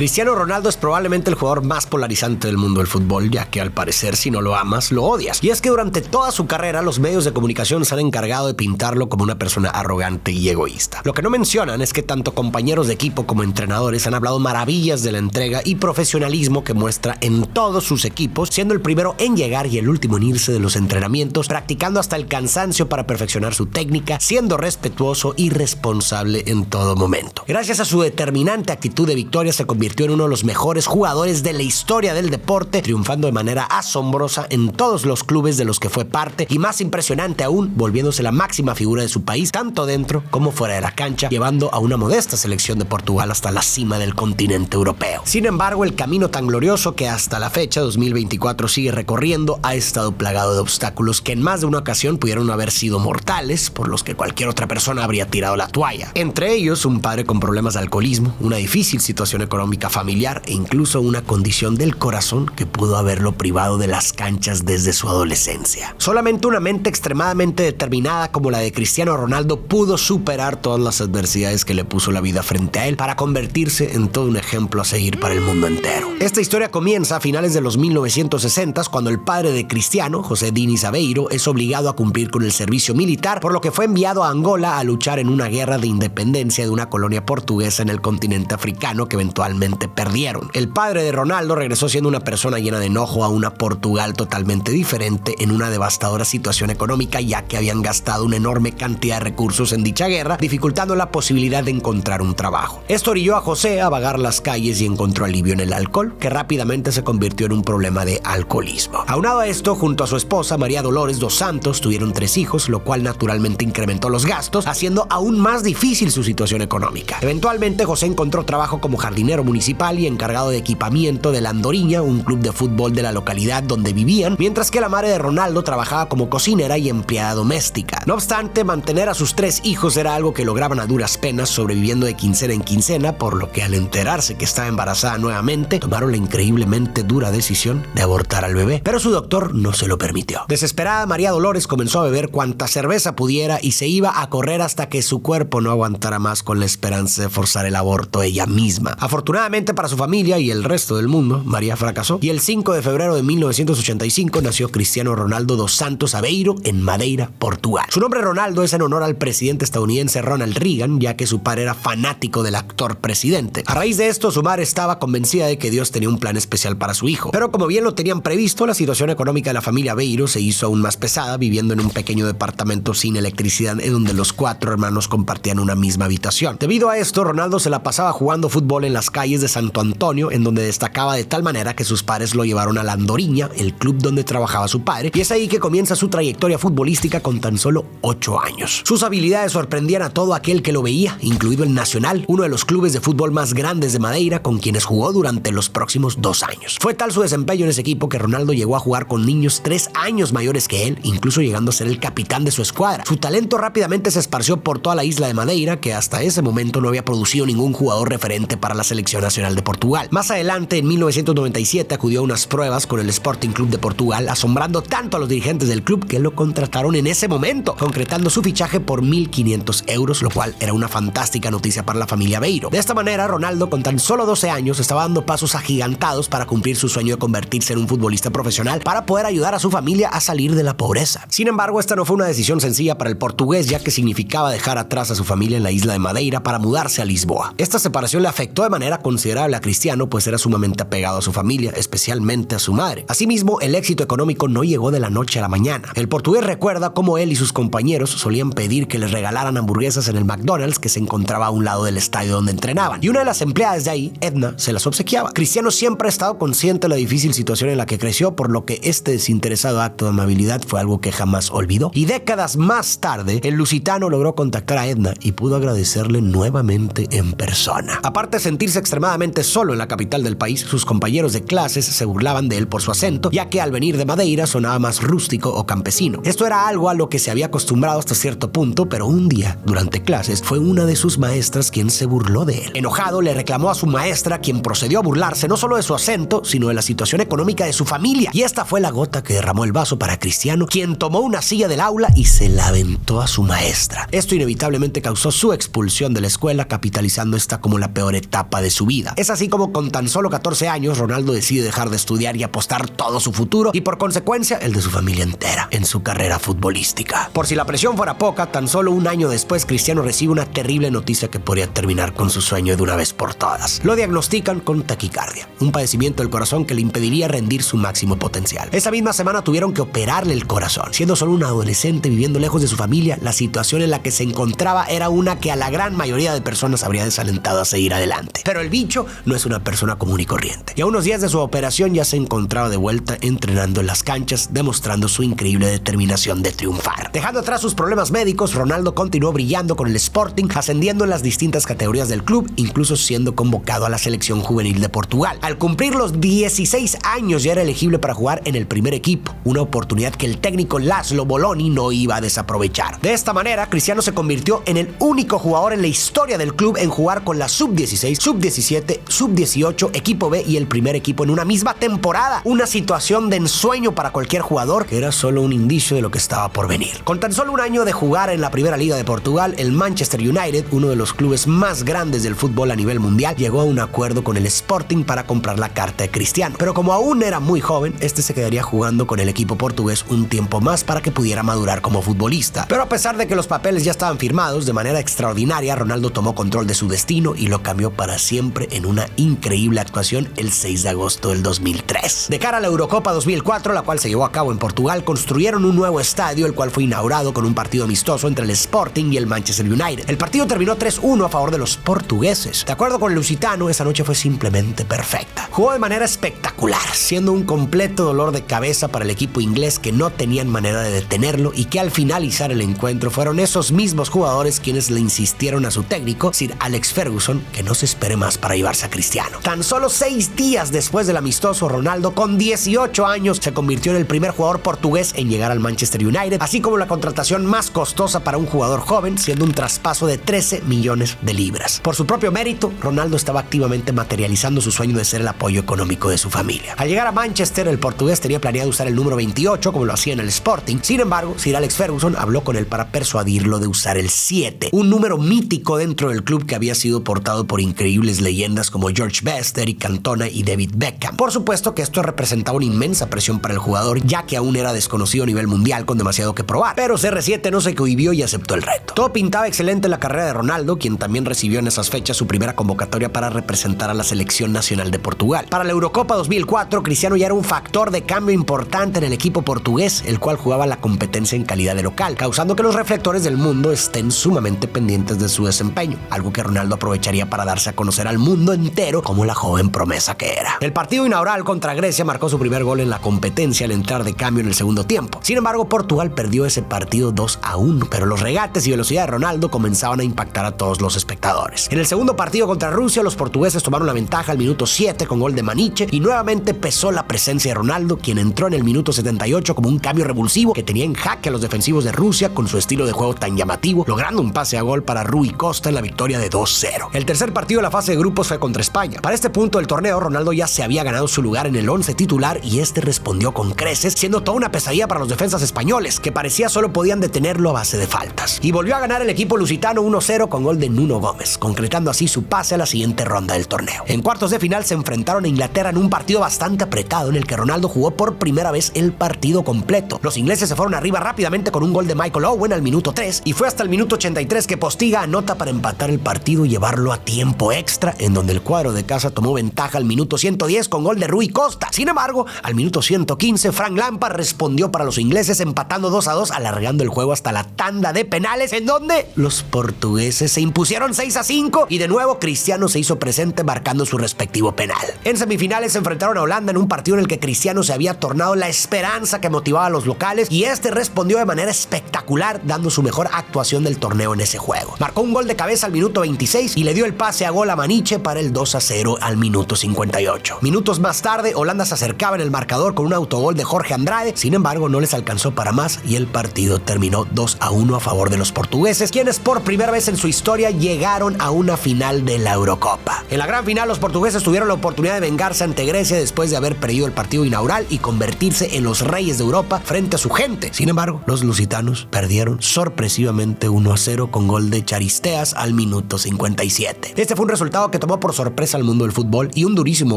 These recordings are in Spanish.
Cristiano Ronaldo es probablemente el jugador más polarizante del mundo del fútbol, ya que al parecer si no lo amas, lo odias. Y es que durante toda su carrera los medios de comunicación se han encargado de pintarlo como una persona arrogante y egoísta. Lo que no mencionan es que tanto compañeros de equipo como entrenadores han hablado maravillas de la entrega y profesionalismo que muestra en todos sus equipos, siendo el primero en llegar y el último en irse de los entrenamientos, practicando hasta el cansancio para perfeccionar su técnica, siendo respetuoso y responsable en todo momento. Gracias a su determinante actitud de victoria se convirtió en uno de los mejores jugadores de la historia del deporte, triunfando de manera asombrosa en todos los clubes de los que fue parte y más impresionante aún, volviéndose la máxima figura de su país, tanto dentro como fuera de la cancha, llevando a una modesta selección de Portugal hasta la cima del continente europeo. Sin embargo, el camino tan glorioso que hasta la fecha 2024 sigue recorriendo ha estado plagado de obstáculos que en más de una ocasión pudieron haber sido mortales, por los que cualquier otra persona habría tirado la toalla. Entre ellos, un padre con problemas de alcoholismo, una difícil situación económica familiar e incluso una condición del corazón que pudo haberlo privado de las canchas desde su adolescencia. Solamente una mente extremadamente determinada como la de Cristiano Ronaldo pudo superar todas las adversidades que le puso la vida frente a él para convertirse en todo un ejemplo a seguir para el mundo entero. Esta historia comienza a finales de los 1960s cuando el padre de Cristiano, José Diniz Aveiro, es obligado a cumplir con el servicio militar, por lo que fue enviado a Angola a luchar en una guerra de independencia de una colonia portuguesa en el continente africano que eventualmente perdieron. El padre de Ronaldo regresó siendo una persona llena de enojo a una Portugal totalmente diferente en una devastadora situación económica, ya que habían gastado una enorme cantidad de recursos en dicha guerra, dificultando la posibilidad de encontrar un trabajo. Esto orilló a José a vagar las calles y encontró alivio en el alcohol, que rápidamente se convirtió en un problema de alcoholismo. Aunado a esto, junto a su esposa María Dolores dos Santos, tuvieron 3 hijos, lo cual naturalmente incrementó los gastos, haciendo aún más difícil su situación económica. Eventualmente, José encontró trabajo como jardinero municipal y encargado de equipamiento de la Andoriña, un club de fútbol de la localidad donde vivían, mientras que la madre de Ronaldo trabajaba como cocinera y empleada doméstica. No obstante, mantener a sus 3 hijos era algo que lograban a duras penas, sobreviviendo de quincena en quincena, por lo que al enterarse que estaba embarazada nuevamente, tomaron la increíblemente dura decisión de abortar al bebé, pero su doctor no se lo permitió. Desesperada, María Dolores comenzó a beber cuanta cerveza pudiera y se iba a correr hasta que su cuerpo no aguantara más, con la esperanza de forzar el aborto ella misma. Afortunadamente para su familia y el resto del mundo, María fracasó y el 5 de febrero de 1985 nació Cristiano Ronaldo dos Santos Aveiro en Madeira, Portugal. Su nombre Ronaldo es en honor al presidente estadounidense Ronald Reagan, ya que su padre era fanático del actor presidente. A raíz de esto, su madre estaba convencida de que Dios tenía un plan especial para su hijo, pero como bien lo tenían previsto, la situación económica de la familia Aveiro se hizo aún más pesada, viviendo en un pequeño departamento sin electricidad en donde los 4 hermanos compartían una misma habitación. Debido a esto, Ronaldo se la pasaba jugando fútbol en las calles de Santo Antonio, en donde destacaba de tal manera que sus padres lo llevaron a la Andoriña, el club donde trabajaba su padre, y es ahí que comienza su trayectoria futbolística con tan solo 8 años. Sus habilidades sorprendían a todo aquel que lo veía, incluido el Nacional, uno de los clubes de fútbol más grandes de Madeira, con quienes jugó durante los próximos 2 años. Fue tal su desempeño en ese equipo que Ronaldo llegó a jugar con niños 3 años mayores que él, incluso llegando a ser el capitán de su escuadra. Su talento rápidamente se esparció por toda la isla de Madeira, que hasta ese momento no había producido ningún jugador referente para la selección nacional de Portugal. Más adelante, en 1997, acudió a unas pruebas con el Sporting Club de Portugal, asombrando tanto a los dirigentes del club que lo contrataron en ese momento, concretando su fichaje por 1.500 euros, lo cual era una fantástica noticia para la familia Aveiro. De esta manera, Ronaldo, con tan solo 12 años, estaba dando pasos agigantados para cumplir su sueño de convertirse en un futbolista profesional para poder ayudar a su familia a salir de la pobreza. Sin embargo, esta no fue una decisión sencilla para el portugués, ya que significaba dejar atrás a su familia en la isla de Madeira para mudarse a Lisboa. Esta separación le afectó de manera considerable a Cristiano, pues era sumamente apegado a su familia, especialmente a su madre. Asimismo, el éxito económico no llegó de la noche a la mañana. El portugués recuerda cómo él y sus compañeros solían pedir que les regalaran hamburguesas en el McDonald's que se encontraba a un lado del estadio donde entrenaban, y una de las empleadas de ahí, Edna, se las obsequiaba. Cristiano siempre ha estado consciente de la difícil situación en la que creció, por lo que este desinteresado acto de amabilidad fue algo que jamás olvidó. Y décadas más tarde, el lusitano logró contactar a Edna y pudo agradecerle nuevamente en persona. Aparte de sentirse extremadamente solo en la capital del país, sus compañeros de clases se burlaban de él por su acento, ya que al venir de Madeira sonaba más rústico o campesino. Esto era algo a lo que se había acostumbrado hasta cierto punto, pero un día, durante clases, fue una de sus maestras quien se burló de él. Enojado, le reclamó a su maestra, quien procedió a burlarse no solo de su acento, sino de la situación económica de su familia. Y esta fue la gota que derramó el vaso para Cristiano, quien tomó una silla del aula y se la aventó a su maestra. Esto inevitablemente causó su expulsión de la escuela, capitalizando esta como la peor etapa de su vida. vida. Es así como con tan solo 14 años Ronaldo decide dejar de estudiar y apostar todo su futuro y por consecuencia el de su familia entera en su carrera futbolística. Por si la presión fuera poca, tan solo un año después Cristiano recibe una terrible noticia que podría terminar con su sueño de una vez por todas. Lo diagnostican con taquicardia, un padecimiento del corazón que le impediría rendir su máximo potencial. Esa misma semana tuvieron que operarle el corazón. Siendo solo un adolescente viviendo lejos de su familia, la situación en la que se encontraba era una que a la gran mayoría de personas habría desalentado a seguir adelante. Pero el bicho no es una persona común y corriente. Y a unos días de su operación ya se encontraba de vuelta entrenando en las canchas, demostrando su increíble determinación de triunfar. Dejando atrás sus problemas médicos, Ronaldo continuó brillando con el Sporting, ascendiendo en las distintas categorías del club, incluso siendo convocado a la selección juvenil de Portugal. Al cumplir los 16 años ya era elegible para jugar en el primer equipo, una oportunidad que el técnico Laszlo Boloni no iba a desaprovechar. De esta manera, Cristiano se convirtió en el único jugador en la historia del club en jugar con la sub-16, sub-17, sub-18, equipo B y el primer equipo en una misma temporada. Una situación de ensueño para cualquier jugador que era solo un indicio de lo que estaba por venir. Con tan solo un año de jugar en la primera liga de Portugal, el Manchester United, uno de los clubes más grandes del fútbol a nivel mundial, llegó a un acuerdo con el Sporting para comprar la carta de Cristiano. Pero como aún era muy joven, este se quedaría jugando con el equipo portugués un tiempo más para que pudiera madurar como futbolista. Pero a pesar de que los papeles ya estaban firmados, de manera extraordinaria, Ronaldo tomó control de su destino y lo cambió para siempre en una increíble actuación el 6 de agosto del 2003. De cara a la Eurocopa 2004, la cual se llevó a cabo en Portugal, construyeron un nuevo estadio, el cual fue inaugurado con un partido amistoso entre el Sporting y el Manchester United. El partido terminó 3-1 a favor de los portugueses. De acuerdo con el lusitano, esa noche fue simplemente perfecta. Jugó de manera espectacular, siendo un completo dolor de cabeza para el equipo inglés que no tenían manera de detenerlo y que al finalizar el encuentro fueron esos mismos jugadores quienes le insistieron a su técnico, Sir Alex Ferguson, que no se espere más para llevarse a Cristiano. Tan solo 6 días después del amistoso, Ronaldo, con 18 años, se convirtió en el primer jugador portugués en llegar al Manchester United, así como la contratación más costosa para un jugador joven, siendo un traspaso de 13 millones de libras. Por su propio mérito, Ronaldo estaba activamente materializando su sueño de ser el apoyo económico de su familia. Al llegar a Manchester, el portugués tenía planeado usar el número 28 como lo hacía en el Sporting. Sin embargo, Sir Alex Ferguson habló con él para persuadirlo de usar el 7, un número mítico dentro del club que había sido portado por increíbles leyendas como George Best, Eric Cantona y David Beckham. Por supuesto que esto representaba una inmensa presión para el jugador, ya que aún era desconocido a nivel mundial con demasiado que probar, pero CR7 no se cohibió y aceptó el reto. Todo pintaba excelente en la carrera de Ronaldo, quien también recibió en esas fechas su primera convocatoria para representar a la selección nacional de Portugal. Para la Eurocopa 2004, Cristiano ya era un factor de cambio importante en el equipo portugués, el cual jugaba la competencia en calidad de local, causando que los reflectores del mundo estén sumamente pendientes de su desempeño, algo que Ronaldo aprovecharía para darse a conocer al mundo entero como la joven promesa que era. El partido inaugural contra Grecia marcó su primer gol en la competencia al entrar de cambio en el segundo tiempo. Sin embargo, Portugal perdió ese partido 2-1, pero los regates y velocidad de Ronaldo comenzaban a impactar a todos los espectadores. En el segundo partido contra Rusia, los portugueses tomaron la ventaja al minuto 7 con gol de Maniche y nuevamente pesó la presencia de Ronaldo, quien entró en el minuto 78 como un cambio revulsivo que tenía en jaque a los defensivos de Rusia con su estilo de juego tan llamativo, logrando un pase a gol para Rui Costa en la victoria de 2-0. El tercer partido de la fase de grupos fue contra España. Para este punto del torneo, Ronaldo ya se había ganado su lugar en el 11 titular y este respondió con creces, siendo toda una pesadilla para los defensas españoles, que parecía solo podían detenerlo a base de faltas. Y volvió a ganar el equipo lusitano 1-0 con gol de Nuno Gómez, concretando así su pase a la siguiente ronda del torneo. En cuartos de final se enfrentaron a Inglaterra en un partido bastante apretado en el que Ronaldo jugó por primera vez el partido completo. Los ingleses se fueron arriba rápidamente con un gol de Michael Owen al minuto 3 y fue hasta el minuto 83 que Postiga anota para empatar el partido y llevarlo a tiempo extra, en donde el cuadro de casa tomó ventaja al minuto 110 con gol de Rui Costa. Sin embargo, al minuto 115 Frank Lampard respondió para los ingleses empatando 2-2, alargando el juego hasta la tanda de penales, en donde los portugueses se impusieron 6-5 y de nuevo Cristiano se hizo presente marcando su respectivo penal. En semifinales se enfrentaron a Holanda en un partido en el que Cristiano se había tornado la esperanza que motivaba a los locales y este respondió de manera espectacular, dando su mejor actuación del torneo en ese juego. Marcó un gol de cabeza al minuto 26 y le dio el pase a gol a Maniche para el 2-0 al minuto 58. Minutos más tarde, Holanda se acercaba en el marcador con un autogol de Jorge Andrade, sin embargo no les alcanzó para más y el partido terminó 2-1 a favor de los portugueses, quienes por primera vez en su historia llegaron a una final de la Eurocopa. En la gran final, los portugueses tuvieron la oportunidad de vengarse ante Grecia después de haber perdido el partido inaugural y convertirse en los reyes de Europa frente a su gente. Sin embargo, los lusitanos perdieron sorpresivamente 1-0 con gol de Charisteas al minuto 57. Este fue un resultado que tomó por sorpresa al mundo del fútbol y un durísimo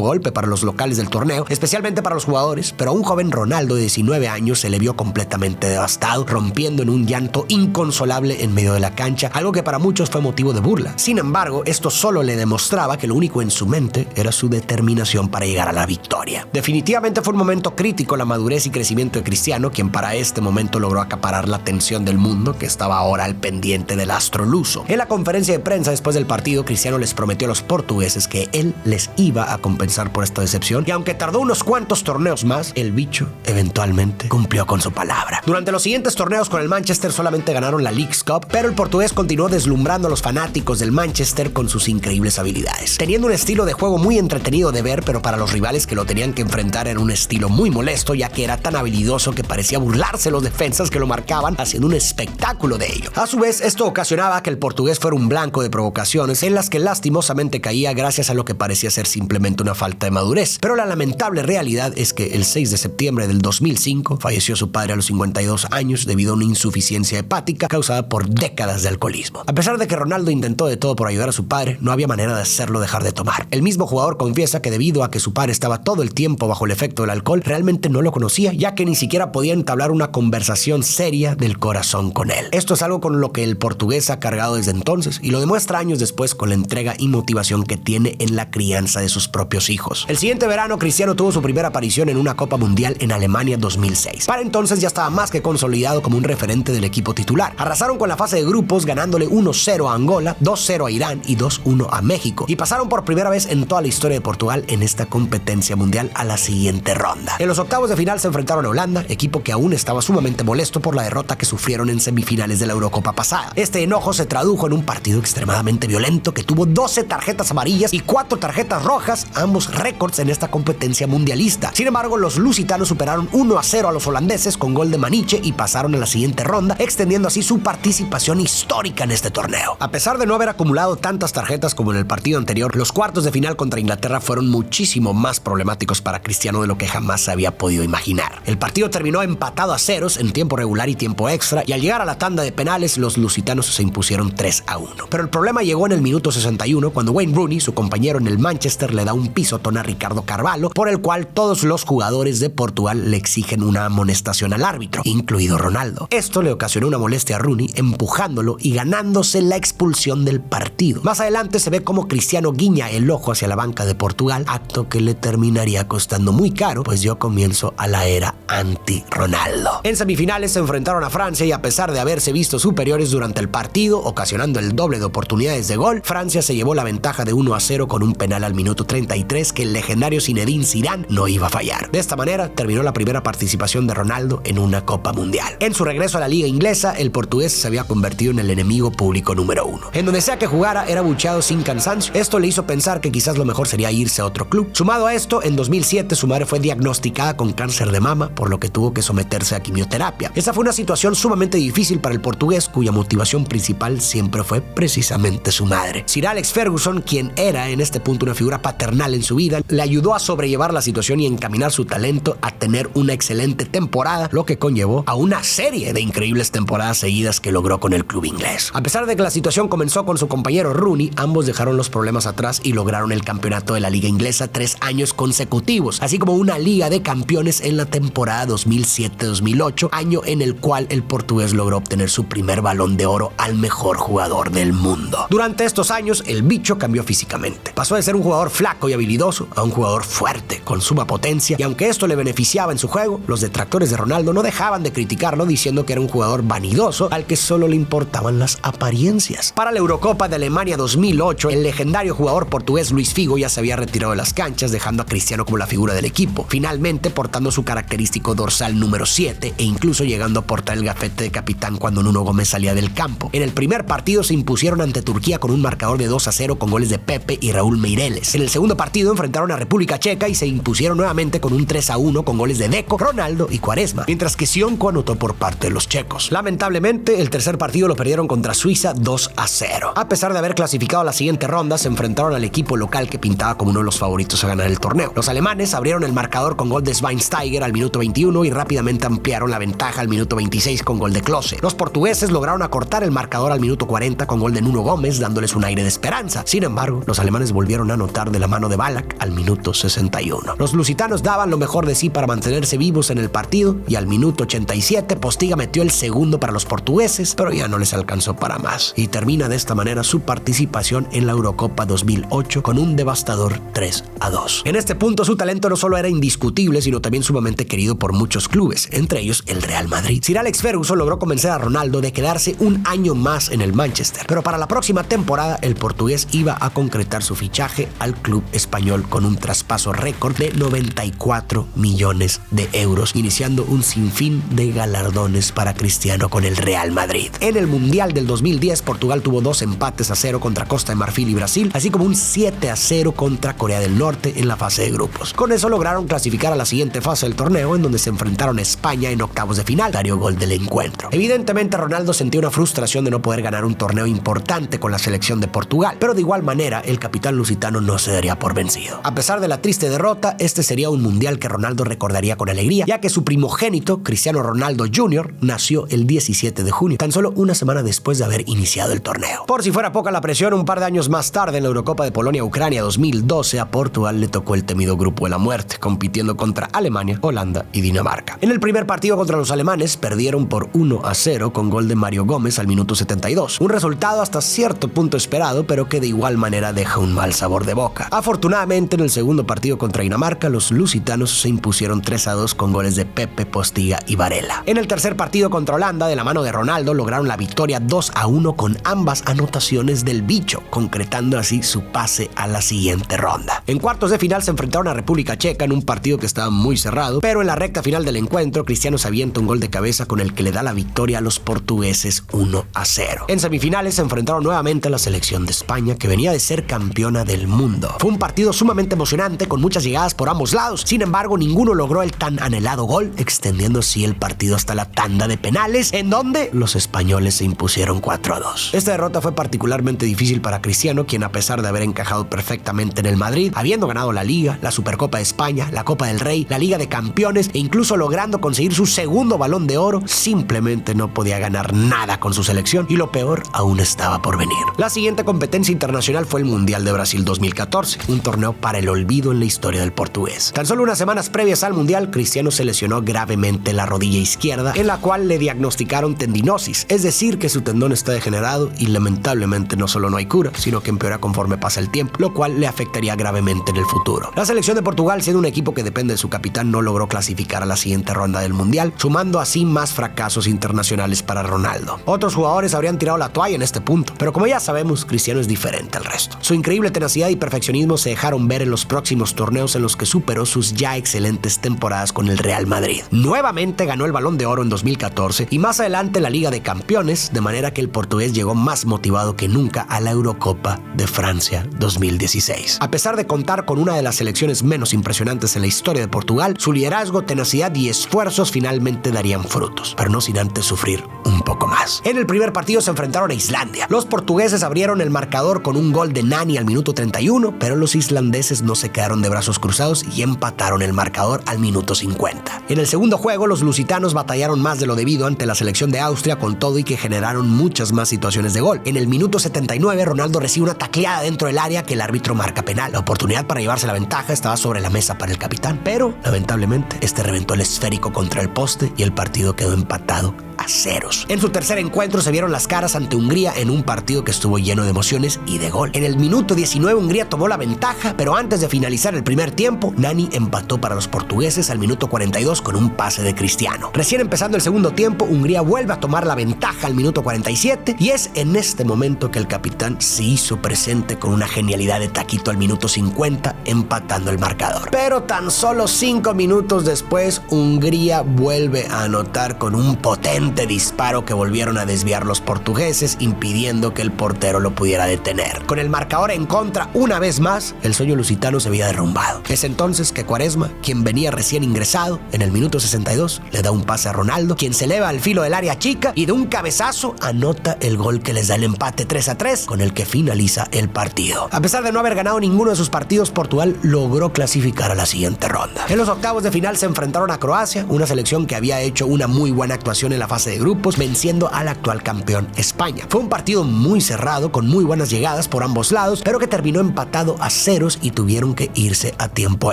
golpe para los locales del torneo, especialmente para los jugadores, pero a un joven Ronaldo de 19 años se le vio completamente devastado, rompiendo en un llanto inconsolable en medio de la cancha, algo que para muchos fue motivo de burla. Sin embargo, esto solo le demostraba que lo único en su mente era su determinación para llegar a la victoria. Definitivamente fue un momento crítico la madurez y crecimiento de Cristiano, quien para este momento logró acaparar la atención del mundo, que estaba ahora al pendiente del astro luso. En la conferencia de prensa después del partido, Cristiano les prometió a los portugueses que él les iba a compensar por esta decepción, y aunque tardó unos cuantos torneos más, el bicho eventualmente cumplió con su palabra. Durante los siguientes torneos con el Manchester solamente ganaron la Leagues Cup, pero el portugués continuó deslumbrando a los fanáticos del Manchester con sus increíbles habilidades, teniendo un estilo de juego muy entretenido de ver, pero para los rivales que lo tenían que enfrentar era un estilo muy molesto, ya que era tan habilidoso que parecía burlarse los defensas que lo marcaban, haciendo un espectáculo de ello. A su vez, esto ocasionaba que el portugués fuera un blanco de provocaciones en las que lastimosamente caía gracias a lo que parecía ser simplemente una falta de madurez. Pero la lamentable realidad es que el 6 de septiembre del 2005 falleció su padre a los 52 años debido a una insuficiencia hepática causada por décadas de alcoholismo. A pesar de que Ronaldo intentó de todo por ayudar a su padre, no había manera de hacerlo dejar de tomar. El mismo jugador confiesa que debido a que su padre estaba todo el tiempo bajo el efecto del alcohol, realmente no lo conocía, ya que ni siquiera podía entablar una conversación seria del corazón con él. Esto es algo con lo que el portugués ha cargado desde entonces y lo demuestra años después con la entrega y motivación que tiene en la crianza de sus propios hijos. El siguiente verano, Cristiano tuvo su primera aparición en una Copa Mundial en Alemania 2006. Para entonces ya estaba más que consolidado como un referente del equipo titular. Arrasaron con la fase de grupos ganándole 1-0 a Angola, 2-0 a Irán y 2-1 a México, y pasaron por primera vez en toda la historia de Portugal en esta competencia mundial a la siguiente ronda. En los octavos de final se enfrentaron a Holanda, equipo que aún estaba sumamente molesto por la derrota que sufrieron en semifinales de la Eurocopa pasada. Este enojo se tradujo en un partido extremadamente violento que tuvo 12 tarjetas amarillas y 4 tarjetas rojas, ambos récords en esta competencia mundialista. Sin embargo, los lusitanos superaron 1-0 a los holandeses con gol de Maniche y pasaron a la siguiente ronda, extendiendo así su participación histórica en este torneo. A pesar de no haber acumulado tantas tarjetas como en el partido anterior, los cuartos de final contra Inglaterra fueron muchísimo más problemáticos para Cristiano de lo que jamás se había podido imaginar. El partido terminó empatado a ceros en tiempo regular y tiempo extra, y al llegar a la tanda de penales, los lusitanos se impusieron 3-1. Pero el problema llegó en el minuto 61, cuando Wayne Rooney, su compañero en el Manchester, le da un pisotón a Ricardo Carvalho, por el cual todos los jugadores de Portugal le exigen una amonestación al árbitro, incluido Ronaldo. Esto le ocasionó una molestia a Rooney, empujándolo y ganándose la expulsión del partido. Más adelante se ve cómo Cristiano guiña el ojo hacia la banca de Portugal, acto que le terminaría costando muy caro, pues dio comienzo a la era anti-Ronaldo. En semifinales se enfrentaron a Francia y a pesar de haberse visto superiores durante el partido, ocasionando el doble de oportunidades de gol, Francia se llevó la ventaja de 1-0 con un penal al minuto 33 que el legendario Zinedine Zidane no iba a fallar. De esta manera terminó la primera participación de Ronaldo en una Copa Mundial. En su regreso a la liga inglesa, el portugués se había convertido en el enemigo público número 1. En donde sea que jugara, era bucheado sin cansancio. Esto le hizo pensar que quizás lo mejor sería irse a otro club. Sumado a esto, en 2007 su madre fue diagnosticada con cáncer de mama, por lo que tuvo que someterse a quimioterapia. Esa fue una situación sumamente difícil para el portugués, cuya motivación principal siempre fue precisamente su madre. Sir Alex Ferguson, quien era en este punto una figura paternal en su vida, le ayudó a sobrellevar la situación y encaminar su talento a tener una excelente temporada, lo que conllevó a una serie de increíbles temporadas seguidas que logró con el club inglés. A pesar de que la situación comenzó con su compañero Rooney, ambos dejaron los problemas atrás y lograron el campeonato de la liga inglesa 3 años consecutivos, así como una liga de campeones en la temporada 2007-2008, año en el cual el portugués logró obtener su primer Balón de Oro al mejor jugador del mundo. Durante estos años, el bicho cambió físicamente. Pasó de ser un jugador flaco y habilidoso a un jugador fuerte, con suma potencia, y aunque esto le beneficiaba en su juego, los detractores de Ronaldo no dejaban de criticarlo diciendo que era un jugador vanidoso al que solo le importaban las apariencias. Para la Eurocopa de Alemania 2008, el legendario jugador portugués Luis Figo ya se había retirado de las canchas, dejando a Cristiano como la figura del equipo, finalmente portando su característico dorsal número 7 e incluso llegando a portar el gafete de capitán cuando Nuno Gómez salía del campo. En el primer partido se impusieron ante Turquía con un marcador de 2-0 con goles de Pepe y Raúl Meireles. En el segundo partido enfrentaron a República Checa y se impusieron nuevamente con un 3-1 con goles de Deco, Ronaldo y Quaresma, mientras que Sionco anotó por parte de los checos. Lamentablemente, el tercer partido lo perdieron contra Suiza 2-0. A pesar de haber clasificado a la siguiente ronda, se enfrentaron al equipo local que pintaba como uno de los favoritos a ganar el torneo. Los alemanes abrieron el marcador con gol de Schweinsteiger al minuto 21 y rápidamente ampliaron la ventaja al minuto 26 con gol de Klose. Los portugueses lograron acortar el marcador al minuto 40 con gol de Nuno Gómez, dándoles un aire de esperanza. Sin embargo, los alemanes volvieron a anotar de la mano de Ballack al minuto 61. Los lusitanos daban lo mejor de sí para mantenerse vivos en el partido y al minuto 87 Postiga metió el segundo para los portugueses, pero ya no les alcanzó para más. Y termina de esta manera su participación en la Eurocopa 2008 con un devastador 3-2. En este punto su talento no solo era indiscutible, sino también sumamente querido por muchos clubes, entre ellos el Real Madrid. Sir Alex Ferguson logró convencer a Ronaldo de quedarse un año más en el Manchester, pero para la próxima temporada el portugués iba a concretar su fichaje al club español con un traspaso récord de 94 millones de euros, iniciando un sinfín de galardones para Cristiano con el Real Madrid. En el Mundial del 2010, Portugal tuvo 2 empates a 0 contra Costa de Marfil y Brasil, así como un 7-0 contra Corea del Norte en la fase de grupos. Con eso lograron clasificar a la siguiente fase del torneo, en donde se enfrentaron a España en octavos de final, Dario gol del encuentro. Evidentemente, Ronaldo sentía una frustración de no poder ganar un torneo importante con la selección de Portugal, pero de igual manera, el capitán lusitano no se daría por vencido. A pesar de la triste derrota, este sería un mundial que Ronaldo recordaría con alegría, ya que su primogénito, Cristiano Ronaldo Jr., nació el 17 de junio, tan solo una semana después de haber iniciado el torneo. Por si fuera poca la presión, un par de años más tarde, en la Eurocopa de Polonia-Ucrania 2012, a Portugal le tocó el temido grupo de la muerte, compitiendo contra Alemania, Holanda y Dinamarca. En el primer partido contra los alemanes, perdieron por 1-0 con gol de Mario Gómez al minuto 72. Un resultado hasta cierto punto esperado, pero que de igual manera deja un mal sabor de boca. Afortunadamente, en el segundo partido contra Dinamarca, los lusitanos se impusieron 3-2 con goles de Pepe, Postiga y Varela. En el tercer partido contra Holanda, de la mano de Ronaldo, lograron la victoria 2-1 con ambas anotaciones del bicho, concretando así su pase a la siguiente ronda. En cuartos de final se enfrentaron a República Checa en un partido que estaba muy cerrado, pero en la recta final del encuentro, Cristiano se avienta un gol de cabeza con el que le da la victoria a los portugueses 1-0. En semifinales se enfrentaron nuevamente a la selección de España, que venía de ser campeona del mundo. Fue un partido sumamente emocionante con muchas llegadas por ambos lados, sin embargo ninguno logró el tan anhelado gol, extendiendo así el partido hasta la tanda de penales, en donde los españoles se impusieron 4-2. Esta derrota fue particularmente difícil para Cristiano, quien a pesar de haber encajado perfectamente en el Madrid, habiendo ganado la Liga, la Supercopa de España, la Copa del Rey, la Liga de Campeones e incluso logrando conseguir su segundo Balón de Oro, simplemente no podía ganar nada con su selección y lo peor aún estaba por venir. La siguiente competencia internacional fue el Mundial de Brasil 2014, un torneo para el olvido en la historia del portugués. Tan solo unas semanas previas al Mundial, Cristiano se lesionó gravemente la rodilla izquierda, en la cual le diagnosticaron tendinosis, es decir, que su tendón está degenerado y lamentablemente no solo no hay cura, sino que empeora conforme pasa el tiempo, lo cual le afectaría gravemente en el futuro. La selección de Portugal, siendo un equipo que depende de su capitán, no logró clasificar a la siguiente ronda del Mundial, sumando así más fracasos internacionales para Ronaldo. Otros jugadores habrían tirado la toalla en este punto, pero como ya sabemos, Cristiano es diferente al resto. Su increíble tenacidad y perfeccionismo se dejaron ver en los próximos torneos en los que superó sus ya excelentes temporadas con el Real Madrid. Nuevamente ganó el Balón de Oro en 2014 y más adelante la Liga de Campeones, de manera que el portugués llegó más motivado que nunca a la Eurocopa de Francia 2016. A pesar de contar con una de las selecciones menos impresionantes en la historia de Portugal, su liderazgo, tenacidad y esfuerzos finalmente darían frutos, pero no sin antes sufrir un poco más. En el primer partido se enfrentaron a Islandia. Los portugueses abrieron el marcador con un gol de Nani al minuto 31, pero los islandeses no se quedaron de brazos cruzados y empataron el marcador al minuto 50. En el segundo juego, los lusitanos batallaron más de lo debido ante la selección de Austria, con todo y que generaron muchas más situaciones de gol. En el minuto 79, Ronaldo recibe una tacleada dentro del área que el árbitro marca penal. La oportunidad para llevarse la ventaja estaba sobre la mesa para el capitán, pero lamentablemente este reventó el esférico contra el poste y el partido quedó empatado a ceros. En su tercer encuentro se vieron las caras ante Hungría en un partido que estuvo lleno de emociones y de gol. En el minuto 19 Hungría tomó la ventaja, pero antes de finalizar el primer tiempo, Nani empató para los portugueses al minuto 42 con un pase de Cristiano. Recién empezando el segundo tiempo, Hungría vuelve a tomar la ventaja al minuto 47 y es en este momento que el capitán se hizo presente con una genialidad de taquito al minuto 50, empatando el marcador. Pero tan solo 5 minutos después, Hungría vuelve a anotar con un potente disparo que volvieron a desviar los portugueses, impidiendo que el portero lo pudiera detener. Con el marcador en contra una vez más, el sueño lusitano se había derrumbado. Es entonces que Quaresma, quien venía recién ingresado, en el minuto 62 le da un pase a Ronaldo, quien se eleva al filo del área chica y de un cabezazo anota el gol que les da el empate 3-3, con el que finaliza el partido. A pesar de no haber ganado ninguno de sus partidos, Portugal logró clasificar a la siguiente ronda. En los octavos de final se enfrentaron a Croacia, una selección que había hecho una muy buena actuación en la fase de grupos, venciendo al actual campeón España. Fue un partido muy cerrado, con muy buenas llegadas por ambos lados, pero que terminó empatado a ceros y tuvieron que irse a tiempo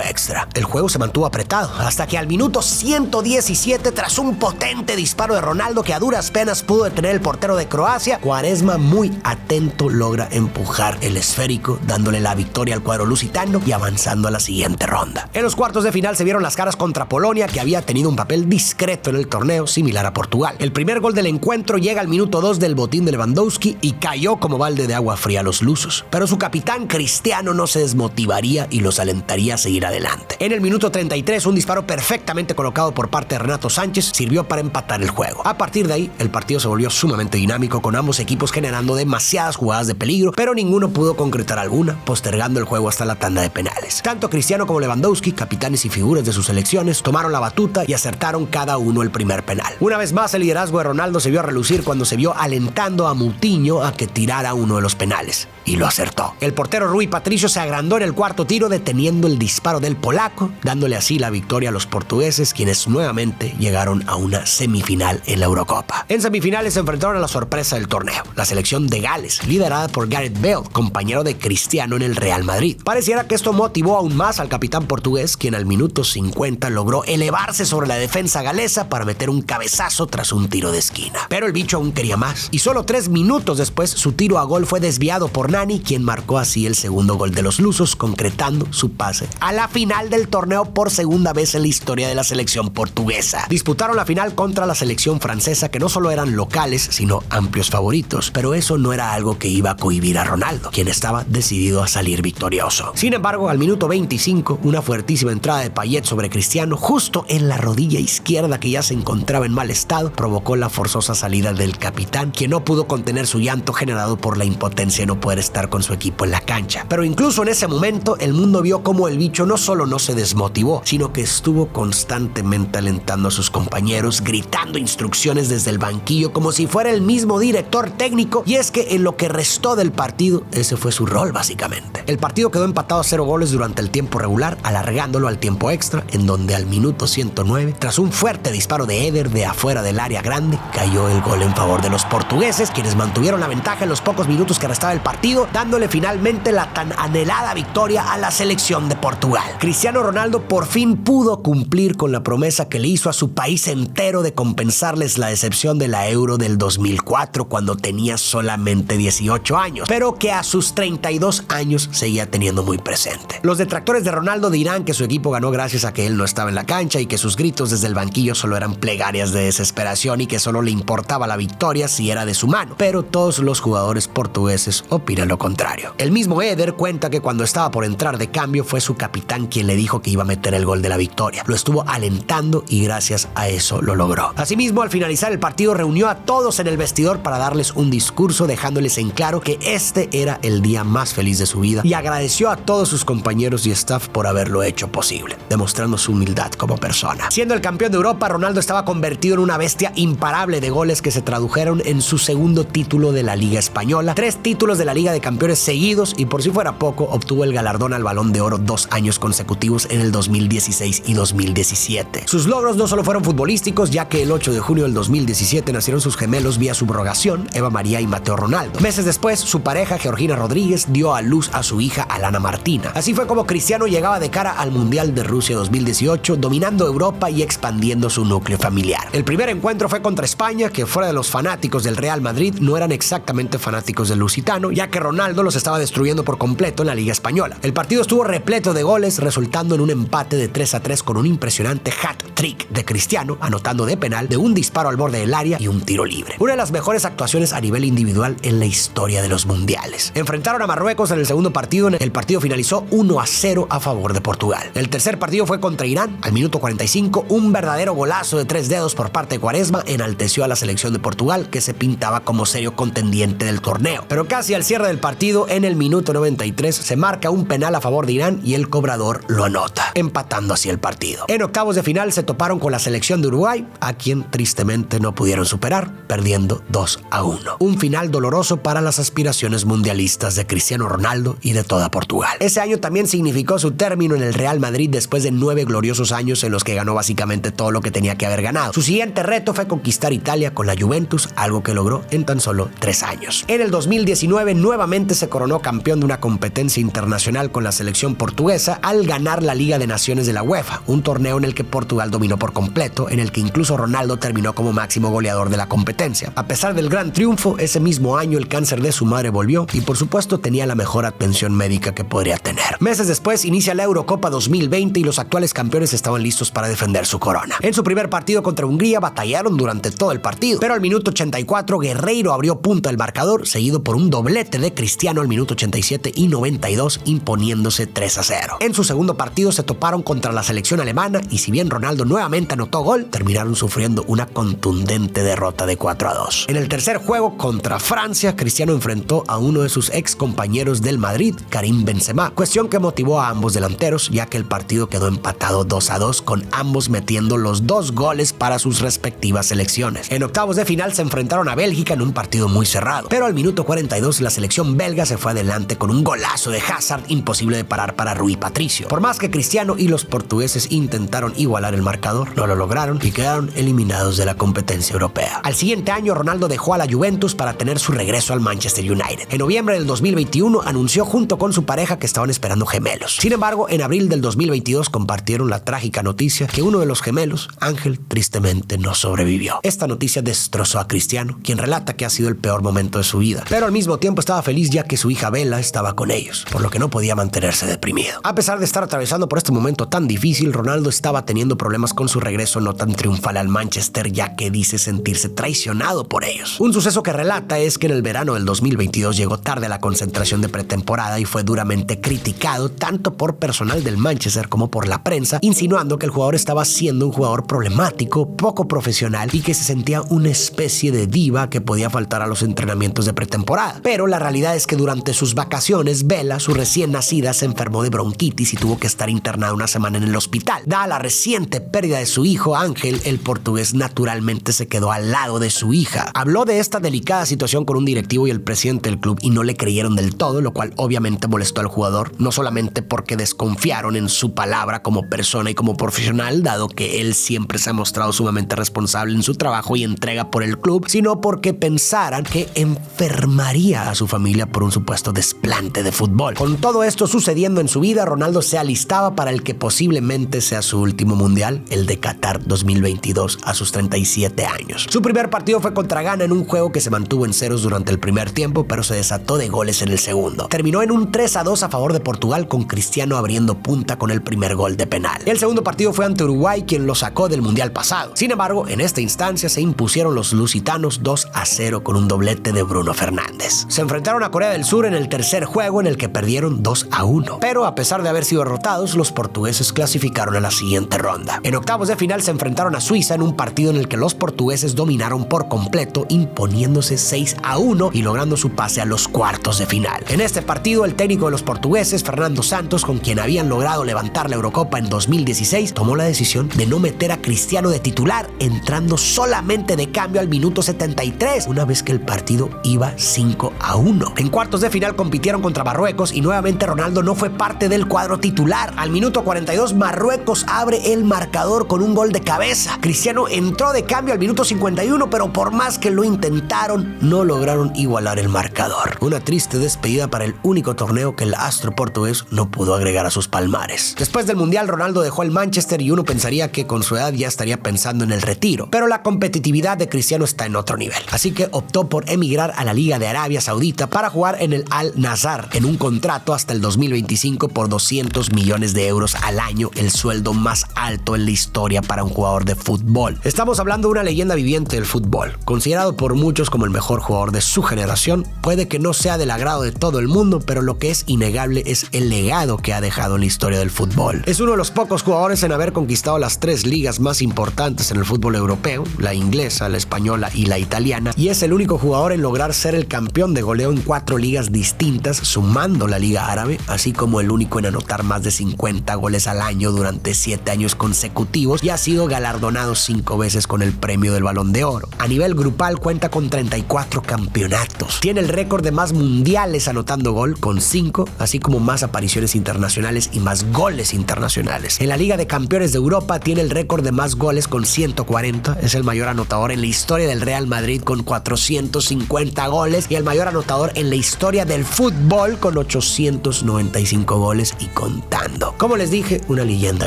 extra. El juego se mantuvo apretado hasta que al minuto 117, tras un potente disparo de Ronaldo que a duras penas pudo detener el portero de Croacia, Quaresma, muy atento, logra empujar el esférico, dándole la victoria al cuadro lusitano y avanzando a la siguiente ronda. En los cuartos de final se vieron las caras contra Polonia, que había tenido un papel discreto en el torneo, similar a Portugal. El primer gol del encuentro llega al minuto 2 del botín de Lewandowski y cayó como balde de agua fría a los lusos. Pero su capitán Cristiano no se desmotivaría y los alentaría a seguir adelante. En el minuto 33, un disparo perfectamente colocado por parte de Renato Sánchez sirvió para empatar el juego. A partir de ahí, el partido se volvió sumamente dinámico, con ambos equipos generando demasiadas jugadas de peligro, pero ninguno pudo concretar alguna, postergando el juego hasta la tanda de penales. Tanto Cristiano como Lewandowski, capitanes y figuras de sus selecciones, tomaron la batuta y acertaron cada uno el primer penal. Una vez más, el liderazgo de Ronaldo se vio a relucir cuando se vio alentando a Moutinho a que tirara uno de los penales, y lo acertó. El portero Rui Patricio se agrandó en el cuarto tiro, deteniendo el disparo del polaco, dándole así la victoria a los portugueses, quienes nuevamente llegaron a una semifinal en la Eurocopa. En semifinales se enfrentaron a la sorpresa del torneo, la selección de Gales, liderada por Gareth Bale, compañero de Cristiano en el Real Madrid. Pareciera que esto motivó aún más al capitán portugués, quien al minuto 50 logró elevarse sobre la defensa galesa para meter un cabezazo tras un tiro de esquina. Pero el bicho aún quería más, y solo 3 minutos después su tiro a gol fue desviado por Nani, quien marcó así el segundo gol de los lusos, concretando su pase a la final del torneo por segunda vez en la historia de la selección portuguesa. Disputaron la final contra la selección francesa, que no solo eran locales, sino amplios favoritos, pero eso no era algo que iba a cohibir a Ronaldo, quien estaba decidido a salir victorioso. Sin embargo, al minuto 25, una fuertísima entrada de Payet sobre Cristiano, justo en la rodilla izquierda que ya se encontraba en mal estado, provocó la forzosa salida del capitán, quien no pudo contener su llanto generado por la impotencia de no poder estar con su equipo en la cancha. Pero incluso en ese momento, el mundo vio cómo el bicho no solo no se desmotivó, sino que estuvo constantemente alentando a sus compañeros, gritando instrucciones desde el banquillo como si fuera el mismo director técnico, y es que en lo que restó del partido, ese fue su rol básicamente. El partido quedó empatado a 0 goles durante el tiempo regular, alargándolo al tiempo extra, en donde al minuto 109, tras un fuerte disparo de Eder de afuera del área grande, cayó el gol en favor de los portugueses, quienes mantuvieron la ventaja en los pocos minutos que restaba el partido, dándole finalmente la tan anhelada victoria a la selección de Portugal. Cristiano Ronaldo por fin pudo cumplir con la promesa que le hizo a su país entero de compensarles la decepción de la Euro del 2004, cuando tenía solamente 18 años, pero que a sus 32 años seguía teniendo muy presente. Los detractores de Ronaldo dirán que su equipo ganó gracias a que él no estaba en la cancha y que sus gritos desde el banquillo solo eran plegarias de desesperación y que solo le importaba la victoria si era de su mano, pero todos los jugadores portugueses opinan lo contrario. El mismo Eder cuenta que cuando estaba por entrar de cambio fue su capitán quien le dijo que iba a meter el gol de la victoria. Lo estuvo alentando y gracias a eso lo logró. Asimismo, al finalizar el partido reunió a todos en el vestidor para darles un discurso, dejándoles en claro que este era el día más feliz de su vida, y agradeció a todos sus compañeros y staff por haberlo hecho posible, demostrando su humildad como persona. Siendo el campeón de Europa, Ronaldo estaba convertido en una bestia imparable de goles que se tradujeron en su segundo título de la Liga Española, 3 títulos de la Liga de Campeones seguidos, y por si fuera poco, obtuvo el galardón al Balón de Oro 2 años consecutivos en el 2016 y 2017. Sus logros no solo fueron futbolísticos, ya que el 8 de junio del 2017 nacieron sus gemelos vía subrogación, Eva María y Mateo Ronaldo. Meses después, su pareja Georgina Rodríguez dio a luz a su hija Alana Martina. Así fue como Cristiano llegaba de cara al Mundial de Rusia 2018, dominando Europa y expandiendo su núcleo familiar. El primer encuentro fue contra España, que fuera de los fanáticos del Real Madrid no eran exactamente fanáticos del lusitano, ya que Ronaldo los estaba destruyendo por completo en la Liga Española. El partido estuvo repleto de goles, resultando en un empate de 3-3 con un impresionante hat-trick de Cristiano, anotando de penal, de un disparo al borde del área y un tiro libre. Una de las mejores actuaciones a nivel individual en la historia de los mundiales. Enfrentaron a Marruecos en el segundo partido. El partido finalizó 1-0 a favor de Portugal. El tercer partido fue contra Irán. Al minuto 45, un verdadero golazo de 3 dedos por parte de Quaresma enalteció a la selección de Portugal, que se pintaba como serio contendiente del torneo. Pero casi al cierre del partido, en el minuto 93, se marca un penal a favor de Irán y el cobrador lo anota, empatando así el partido. En octavos de final se toparon con la selección de Uruguay, a quien tristemente no pudieron superar, perdiendo 2-1. Un final doloroso para las aspiraciones mundialistas de Cristiano Ronaldo y de toda Portugal. Ese año también significó su término en el Real Madrid después de 9 gloriosos años en los que ganó básicamente todo lo que tenía que haber ganado. Su siguiente reto fue conquistar Italia con la Juventus, algo que logró en tan solo 3 años. En el 2019, nuevamente se coronó campeón de una competencia internacional con la selección portuguesa al ganar la Liga de Naciones de la UEFA, un torneo en el que Portugal dominó por completo, en el que incluso Ronaldo terminó como máximo goleador de la competencia. A pesar del gran triunfo, ese mismo año el cáncer de su madre volvió y por supuesto tenía la mejor atención médica que podría tener. Meses después inicia la Eurocopa 2020 y los actuales campeones estaban listos para defender su corona. En su primer partido contra Hungría batallaron durante todo el partido, pero al minuto 84 Guerreiro abrió punta del marcador, seguido por un doblete de Cristiano al minuto 87 y 92, imponiéndose 3-0. En su segundo partido se toparon contra la selección alemana y si bien Ronaldo nuevamente anotó gol, terminaron sufriendo una contundente derrota de 4-2. En el tercer juego contra Francia, Cristiano enfrentó a uno de sus ex compañeros del Madrid, Karim Benzema, cuestión que motivó a ambos delanteros, ya que el partido quedó empatado 2-2 con ambos metiendo los 2 goles para sus respectivas selecciones. En octavos de final se enfrentaron a Bélgica en un partido muy cerrado, pero al minuto 42 la selección belga se fue adelante con un golazo de Hazard imposible de parar para Rui Patricio. Por más que Cristiano y los portugueses intentaron igualar el marcador, no lo lograron y quedaron eliminados de la competencia europea. Al siguiente año Ronaldo dejó a la Juventus para tener su regreso al Manchester United. En noviembre del 2021 anunció junto con su pareja que estaban esperando gemelos. Sin embargo, en abril del 2022 compartieron la trágica noticia que uno de los gemelos, Ángel, tristemente no sobrevivió. Esta noticia destrozó a Cristiano, quien relata que ha sido el peor momento de su vida, pero al mismo tiempo estaba feliz ya que su hija Bella estaba con ellos, por lo que no podía mantenerse deprimido. A pesar de estar atravesando por este momento tan difícil, Ronaldo estaba teniendo problemas con su regreso no tan triunfal al Manchester, ya que dice sentirse traicionado por ellos. Un suceso que relata es que en el verano del 2022 llegó tarde a la concentración de pretemporada y fue duramente criticado tanto por personal del Manchester como por la prensa, insinuando que el jugador estaba siendo un jugador problemático, poco profesional y que se sentía una especie de diva que podía faltar a los entrenamientos de pretemporada. Pero la realidad es que durante sus vacaciones, Bella, su recién nacida, se enfermó de bronquitis y tuvo que estar internada una semana en el hospital. Dada la reciente pérdida de su hijo Ángel, el portugués naturalmente se quedó al lado de su hija. Habló de esta delicada situación con un directivo y el presidente del club y no le creyeron del todo, lo cual obviamente molestó al jugador, no solamente porque desconfiaron en su palabra como persona y como profesional, dado que él siempre se ha mostrado sumamente responsable en su trabajo y entrega por el club, sino porque pensaran que enfermaría a su familia por un supuesto desplante de fútbol. Con todo esto sucediendo en su vida, Ronaldo se alistaba para el que posiblemente sea su último mundial, el de Qatar 2022, a sus 37 años. Su primer partido fue contra Ghana en un juego que se mantuvo en ceros durante el primer tiempo, pero se desató de goles en el segundo. Terminó en un 3-2 a favor de Portugal, con Cristiano abriendo punta con el primer gol de penal. El segundo partido fue ante Uruguay, quien lo sacó del mundial pasado. Sin embargo, en esta instancia se impusieron los lusitanos 2-0 con un doblete de Bruno Fernández. Se enfrentaron a Corea del Sur en el tercer juego, en el que perdieron 2-1. Pero a pesar de haber sido derrotados, los portugueses clasificaron a la siguiente ronda. En octavos de final se enfrentaron a Suiza en un partido en el que los portugueses dominaron por completo, imponiéndose 6-1 y logrando su pase a los cuartos de final. En este partido, el técnico de los portugueses, Fernando Santos, con quien habían logrado levantar la Eurocopa en 2016, tomó la decisión de no meter a Cristiano de titular, entrando solamente de cambio al minuto 73, una vez que el partido iba 5-1. En cuartos de final compitieron contra Marruecos y nuevamente Ronaldo no fue parte del cuadro titular. Al minuto 42, Marruecos abre el marcador con un gol de cabeza. Cristiano entró de cambio al minuto 51, pero por más que lo intentaron, no lograron igualar el marcador. Una triste despedida para el único torneo que el astro portugués no pudo agregar a sus palmares. Después del Mundial, Ronaldo dejó el Manchester y uno pensaría que con su edad ya estaría pensando en el retiro, pero la competitividad de Cristiano está en otro nivel, así que optó por emigrar a la Liga de Arabia Saudita para jugar en el Al-Nassr en un contrato hasta el 2025 por 200 millones de euros al año, el sueldo más alto en la historia para un jugador de fútbol. Estamos hablando de una leyenda viviente del fútbol, considerado por muchos como el mejor jugador de su generación. Puede que no sea del agrado de todo el mundo, pero lo que es innegable es el legado que ha dejado en la historia del fútbol. Es uno de los pocos jugadores en haber conquistado las 3 ligas más importantes en el fútbol europeo, la inglesa, la española y la italiana, y es el único jugador en lograr ser el campeón de goleo en 4 ligas distintas, sumando la Liga Árabe, así como el único en anotar más de 50 goles al año durante 7 años consecutivos, y ha sido galardonado 5 veces con el premio del Balón de Oro. A nivel grupal cuenta con 34 campeonatos. Tiene el récord de más mundiales anotando gol con 5, así como más apariciones internacionales y más goles internacionales. En la Liga de Campeones de Europa tiene el récord de más goles con 140, es el mayor anotador en la historia del Real Madrid con 450 goles y el mayor anotador jugador en la historia del fútbol con 895 goles y contando. Como les dije, una leyenda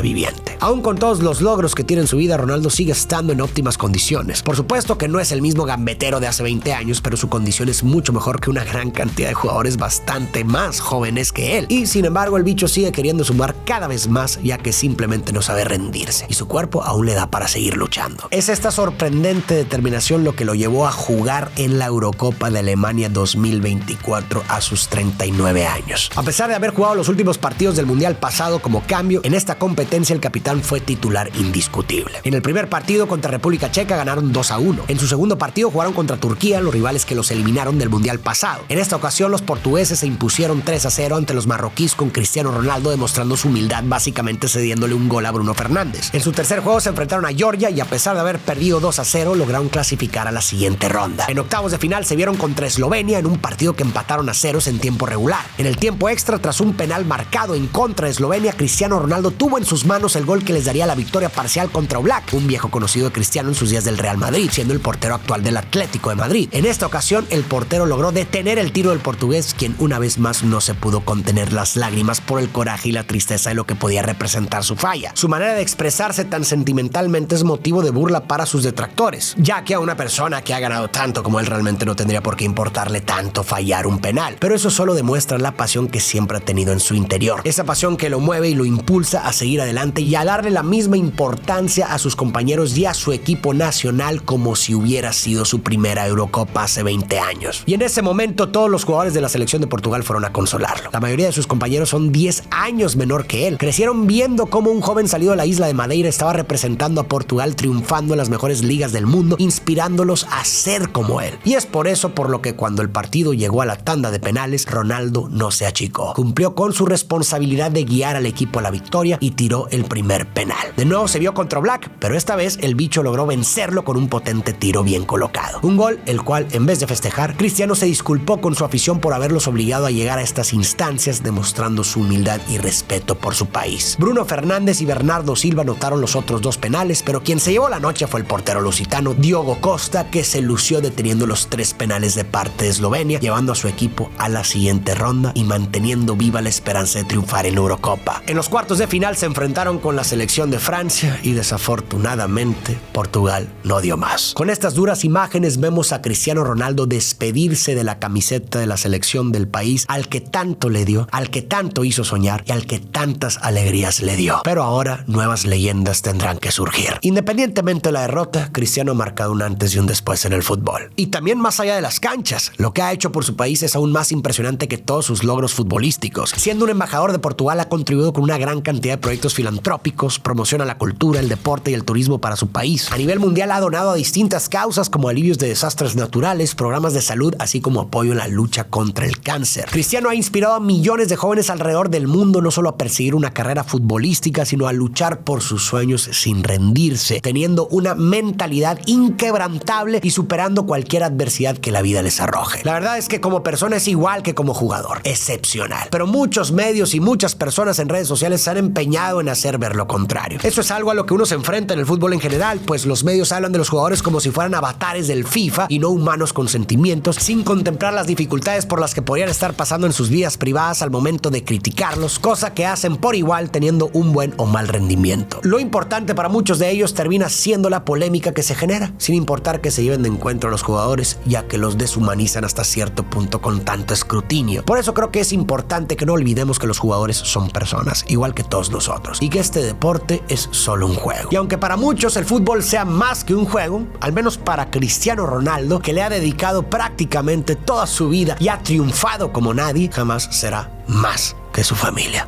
viviente. Aún con todos los logros que tiene en su vida, Ronaldo sigue estando en óptimas condiciones. Por supuesto que no es el mismo gambetero de hace 20 años, pero su condición es mucho mejor que una gran cantidad de jugadores bastante más jóvenes que él. Y sin embargo, el bicho sigue queriendo sumar cada vez más, ya que simplemente no sabe rendirse. Y su cuerpo aún le da para seguir luchando. Es esta sorprendente determinación lo que lo llevó a jugar en la Eurocopa de Alemania 2024 a sus 39 años. A pesar de haber jugado los últimos partidos del Mundial pasado como cambio, en esta competencia el capitán fue titular indiscutible. En el primer partido contra República Checa ganaron 2-1. En su segundo partido jugaron contra Turquía, los rivales que los eliminaron del Mundial pasado. En esta ocasión los portugueses se impusieron 3-0 ante los marroquíes con Cristiano Ronaldo demostrando su humildad, básicamente cediéndole un gol a Bruno Fernández. En su tercer juego se enfrentaron a Georgia y a pesar de haber perdido 2-0 lograron clasificar a la siguiente ronda. En octavos de final se vieron contra Eslovenia en un partido que empataron a ceros en tiempo regular. En el tiempo extra, tras un penal marcado en contra de Eslovenia, Cristiano Ronaldo tuvo en sus manos el gol que les daría la victoria parcial contra Oblak, un viejo conocido de Cristiano en sus días del Real Madrid, siendo el portero actual del Atlético de Madrid. En esta ocasión, el portero logró detener el tiro del portugués, quien una vez más no se pudo contener las lágrimas por el coraje y la tristeza de lo que podía representar su falla. Su manera de expresarse tan sentimentalmente es motivo de burla para sus detractores, ya que a una persona que ha ganado tanto como él realmente no tendría por qué importarle tanto fallar un penal. Pero eso solo demuestra la pasión que siempre ha tenido en su interior. Esa pasión que lo mueve y lo impulsa a seguir adelante y a darle la misma importancia a sus compañeros y a su equipo nacional como si hubiera sido su primera Eurocopa hace 20 años. Y en ese momento todos los jugadores de la selección de Portugal fueron a consolarlo. La mayoría de sus compañeros son 10 años menor que él. Crecieron viendo cómo un joven salido de la isla de Madeira estaba representando a Portugal, triunfando en las mejores ligas del mundo, inspirándolos a ser como él. Y es por eso por lo que cuando el partido llegó a la tanda de penales, Ronaldo no se achicó. Cumplió con su responsabilidad de guiar al equipo a la victoria y tiró el primer penal. De nuevo se vio contra Oblak, pero esta vez el bicho logró vencerlo con un potente tiro bien colocado. Un gol el cual, en vez de festejar, Cristiano se disculpó con su afición por haberlos obligado a llegar a estas instancias, demostrando su humildad y respeto por su país. Bruno Fernández y Bernardo Silva anotaron los otros dos penales, pero quien se llevó la noche fue el portero lusitano Diogo Costa, que se lució deteniendo los 3 penales de parte de Eslovenia, llevando a su equipo a la siguiente ronda y manteniendo viva la esperanza de triunfar en la Eurocopa. En los cuartos de final se enfrentaron con la selección de Francia y desafortunadamente Portugal no dio más. Con estas duras imágenes vemos a Cristiano Ronaldo despedirse de la camiseta de la selección del país al que tanto le dio, al que tanto hizo soñar y al que tantas alegrías le dio. Pero ahora nuevas leyendas tendrán que surgir. Independientemente de la derrota, Cristiano ha marcado un antes y un después en el fútbol. Y también más allá de las canchas, lo que ha hecho por su país es aún más impresionante que todos sus logros futbolísticos. Siendo un embajador de Portugal, ha contribuido con una gran cantidad de proyectos filantrópicos, promociona la cultura, el deporte y el turismo para su país. A nivel mundial ha donado a distintas causas como alivios de desastres naturales, programas de salud, así como apoyo en la lucha contra el cáncer. Cristiano ha inspirado a millones de jóvenes alrededor del mundo no solo a perseguir una carrera futbolística, sino a luchar por sus sueños sin rendirse, teniendo una mentalidad inquebrantable y superando cualquier adversidad que la vida les arroje. La verdad es que como persona es igual que como jugador, excepcional. Pero muchos medios y muchas personas en redes sociales se han empeñado en hacer ver lo contrario. Eso es algo a lo que uno se enfrenta en el fútbol en general, pues los medios hablan de los jugadores como si fueran avatares del FIFA y no humanos con sentimientos, sin contemplar las dificultades por las que podrían estar pasando en sus vidas privadas al momento de criticarlos, cosa que hacen por igual teniendo un buen o mal rendimiento. Lo importante para muchos de ellos termina siendo la polémica que se genera, sin importar que se lleven de encuentro a los jugadores, ya que los deshumanizan hasta cierto punto con tanto escrutinio. Por eso creo que es importante que no olvidemos que los jugadores son personas, igual que todos nosotros, y que este deporte es solo un juego. Y aunque para muchos el fútbol sea más que un juego, al menos para Cristiano Ronaldo, que le ha dedicado prácticamente toda su vida y ha triunfado como nadie, jamás será más que su familia.